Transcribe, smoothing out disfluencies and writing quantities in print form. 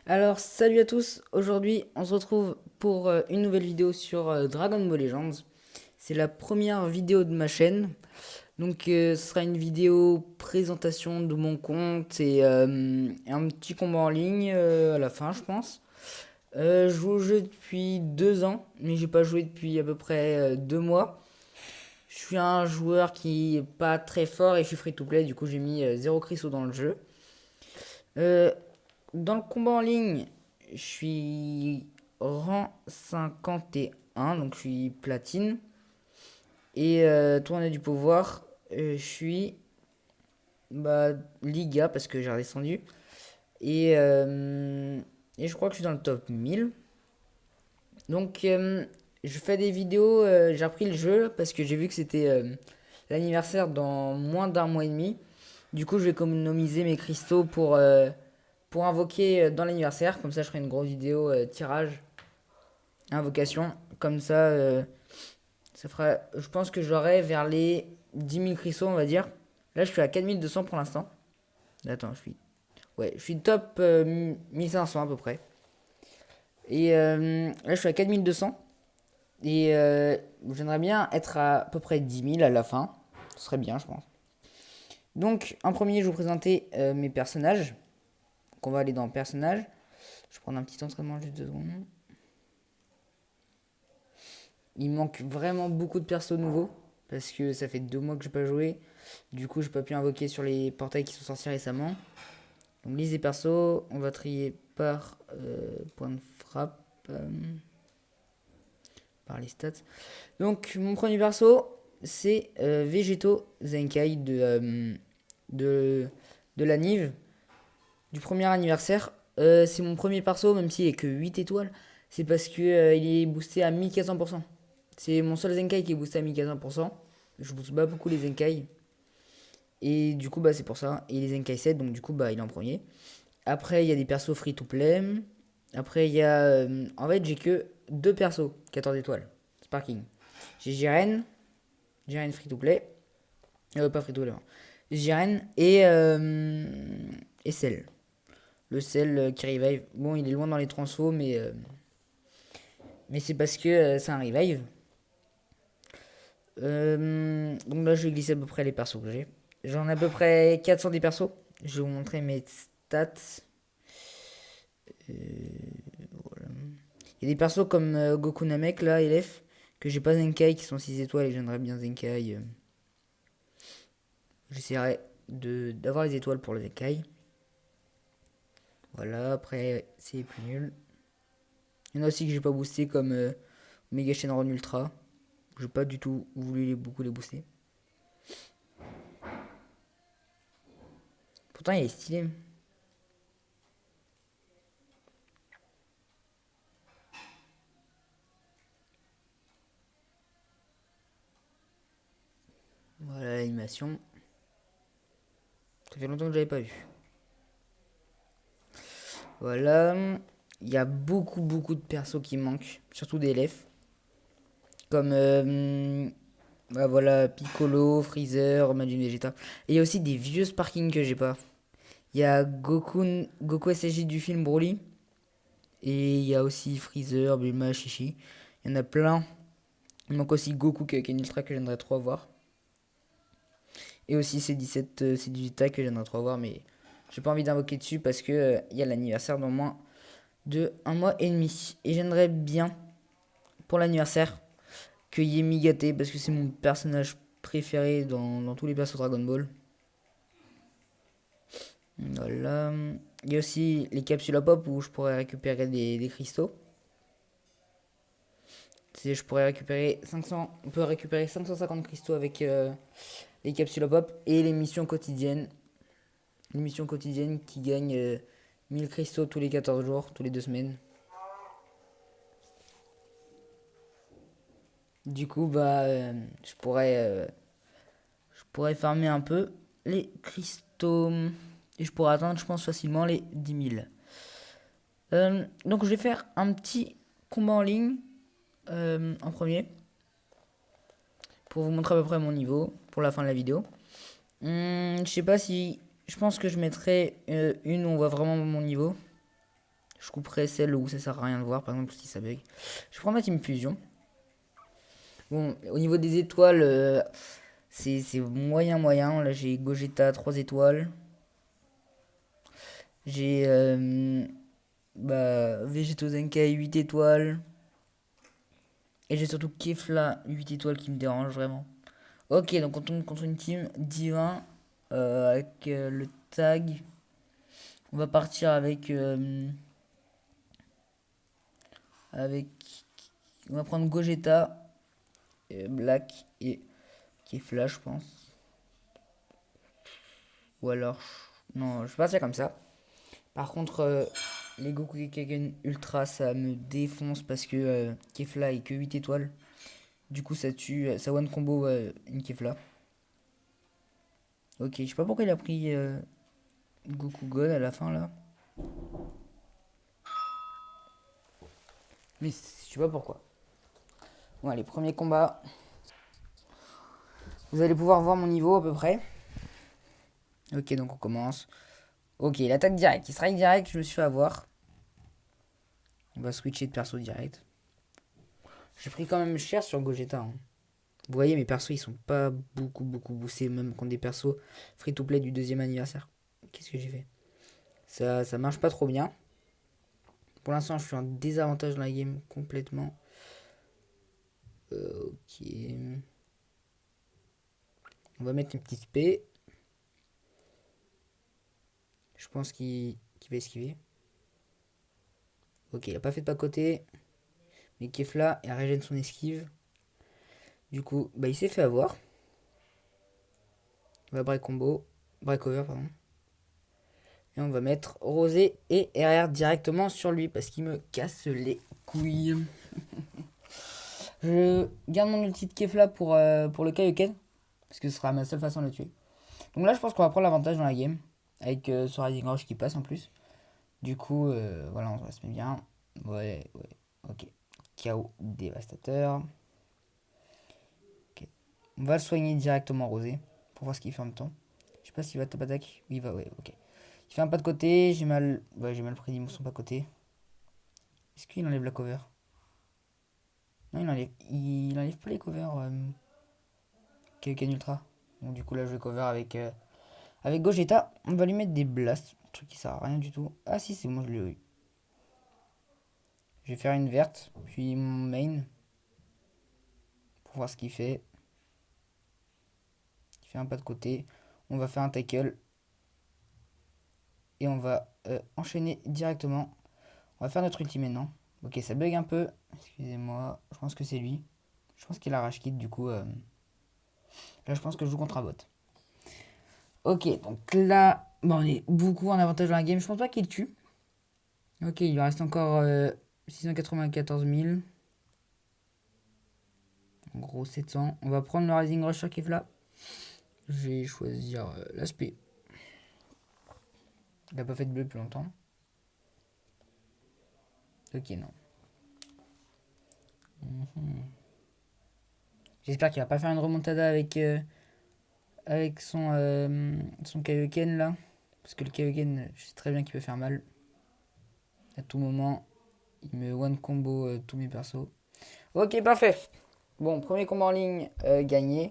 Alors, salut à tous, aujourd'hui on se retrouve pour une nouvelle vidéo sur Dragon Ball Legends. C'est la première vidéo de ma chaîne, donc ce sera une vidéo présentation de mon compte et un petit combat en ligne à la fin je pense. Je joue au jeu depuis 2 ans, mais j'ai pas joué depuis à peu près 2 mois. Je suis un joueur qui est pas très fort et je suis free to play, du coup j'ai mis 0 cristaux dans le jeu. Euh, Dans le combat en ligne, je suis rang 51, donc je suis platine. Et tournée du pouvoir, je suis Liga parce que j'ai redescendu. Et, euh, et je crois que je suis dans le top 1000. Donc je fais des vidéos, j'ai repris le jeu parce que j'ai vu que c'était l'anniversaire dans moins d'un mois et demi. Du coup, je vais économiser mes cristaux pour invoquer dans l'anniversaire. Comme ça, je ferai une grosse vidéo tirage, invocation. Comme ça, ça fera. Je pense que j'aurai vers les 10 000 cristaux, on va dire. Là, je suis à 4200 pour l'instant. Attends, je suis. Ouais, je suis top 1500 à peu près. Et là, je suis à 4200. Et j'aimerais bien être à peu près 10 000 à la fin. Ce serait bien, je pense. Donc, en premier, je vais vous présenter mes personnages. Donc, on va aller dans personnages. Je vais prendre un petit entraînement juste 2 secondes. Il manque vraiment beaucoup de persos nouveaux. Parce que ça fait 2 mois que j'ai pas joué. Du coup, j'ai pas pu invoquer sur les portails qui sont sortis récemment. Donc, liste des persos. On va trier par point de frappe. Par les stats. Donc, mon premier perso, c'est Végéto Zenkai de, de la Nive. Du premier anniversaire. C'est mon premier perso, même s'il est que 8 étoiles. C'est parce que il est boosté à 1400%. C'est mon seul Zenkai qui est boosté à 1400%. Je booste pas beaucoup les Zenkai. Et du coup, c'est pour ça. Et les Zenkai 7, donc du coup, il est en premier. Après, il y a des persos free to play. Après, il y a. En fait, j'ai que deux persos, 14 étoiles. Sparking. J'ai Jiren. Jiren free to play. Pas free to play. Jiren et Cell. Le Cell qui revive. Bon, il est loin dans les transfos, mais c'est parce que c'est un revive. Donc là, je vais glisser à peu près les persos que j'ai. J'en ai à peu près 400 des persos. Je vais vous montrer mes stats. Euh, voilà. Il y a des persos comme Goku Namek, là, LF, que j'ai pas Zenkai, qui sont 6 étoiles et j'aimerais bien Zenkai. J'essaierai d'avoir les étoiles pour le Zenkai. Voilà, après, c'est plus nul. Il y en a aussi que j'ai pas boosté comme Mega Shenron Ultra. J'ai pas du tout voulu beaucoup les booster. Pourtant, il est stylé. Voilà l'animation. Ça fait longtemps que j'avais pas vu. Voilà. Il y a beaucoup de persos qui manquent. Surtout des LF. Comme voilà, Piccolo, Freezer, Majin Vegeta. Et il y a aussi des vieux Sparking que j'ai pas. Il y a Goku SSJ du film Broly. Et il y a aussi Freezer, Bulma, Shishi. Il y en a plein. Il manque aussi Goku qui est une ultra que j'aimerais trop avoir. Et aussi C17, C18 tags que j'aimerais trop avoir. Mais j'ai pas envie d'invoquer dessus parce que il y a l'anniversaire dans moins de un mois et demi. Et j'aimerais bien, pour l'anniversaire, qu'il y ait Migate parce que c'est mon personnage préféré dans tous les persos Dragon Ball. Voilà. Il y a aussi les capsules à pop où je pourrais récupérer des cristaux. Je pourrais récupérer 500, on peut récupérer 550 cristaux avec les capsules à pop et les missions quotidiennes. Une mission quotidienne qui gagne 1000 cristaux tous les 14 jours, tous les 2 semaines. Du coup, je pourrais farmer un peu les cristaux. Et je pourrais atteindre, je pense, facilement les 10 000. Donc, je vais faire un petit combat en ligne en premier. Pour vous montrer à peu près mon niveau pour la fin de la vidéo. Je sais pas si. Je pense que je mettrai une où on voit vraiment mon niveau. Je couperai celle où ça sert à rien de voir, par exemple si ça bug. Je prends ma team fusion. Bon, au niveau des étoiles, c'est moyen moyen. Là j'ai Gogeta 3 étoiles. J'ai Vegeto Zenkai 8 étoiles. Et j'ai surtout Kefla 8 étoiles qui me dérange vraiment. Ok, donc on tombe contre une team divin avec le tag. On va partir avec. On va prendre Gogeta, Black et Kefla, je pense. Ou alors. Non, je vais partir comme ça. Par contre, les Goku Kagen Ultra, ça me défonce parce que Kefla est que 8 étoiles. Du coup, ça tue. Ça one combo une Kefla. Ok, je sais pas pourquoi il a pris Goku God à la fin là. Mais je sais pas pourquoi. Bon, allez, premier combat. Vous allez pouvoir voir mon niveau à peu près. Ok, donc on commence. Ok, l'attaque direct. Il strike direct, je me suis fait avoir. On va switcher de perso direct. J'ai pris quand même cher sur Gogeta. Hein. Vous voyez, mes persos, ils sont pas beaucoup boostés, même contre des persos free-to-play du deuxième anniversaire. Qu'est-ce que j'ai fait ça marche pas trop bien. Pour l'instant, je suis en désavantage dans la game complètement. Ok. On va mettre une petite P. Je pense qu'il va esquiver. Ok, il a pas fait de pas côté. Mais Kefla, il régène son esquive. Du coup, bah il s'est fait avoir. On va break combo. Break over, pardon. Et on va mettre Rosé et RR directement sur lui parce qu'il me casse les couilles. Je garde mon ulti de Kefla pour le Kaioken. Parce que ce sera ma seule façon de le tuer. Donc là, je pense qu'on va prendre l'avantage dans la game. Avec ce Rising Rush qui passe en plus. Du coup, voilà, on se met bien. Ouais. Ok. KO dévastateur. Ok. On va le soigner directement Rosé. Pour voir ce qu'il fait en même temps. Je sais pas s'il va top attaque. Oui, il va, ouais, ok. Il fait un pas de côté. J'ai mal prédit son pas de côté. Est-ce qu'il enlève la cover? Non, il enlève pas les covers. Kaioken Ultra. Donc du coup, là, je vais cover avec Gogeta. On va lui mettre des blasts. Un truc qui sert à rien du tout. Ah si, c'est moi, je l'ai eu. Je vais faire une verte, puis mon main. Pour voir ce qu'il fait. Il fait un pas de côté. On va faire un tackle. Et on va enchaîner directement. On va faire notre ulti maintenant. Ok, ça bug un peu. Excusez-moi. Je pense que c'est lui. Je pense qu'il a rage kit du coup. Là, je pense que je joue contre un bot. Ok, donc là, bon, on est beaucoup en avantage dans la game. Je pense pas qu'il tue. Ok, il lui reste encore 694 000. En gros, 700. On va prendre le Rising Rush sur Kefla. Je vais choisir l'aspect. Il n'a pas fait de bleu depuis longtemps. Ok, non. J'espère qu'il va pas faire une remontada avec son Kaioken là. Parce que le Kaioken, je sais très bien qu'il peut faire mal. À tout moment, il me one combo tous mes persos. Ok, parfait. Bon, premier combat en ligne gagné.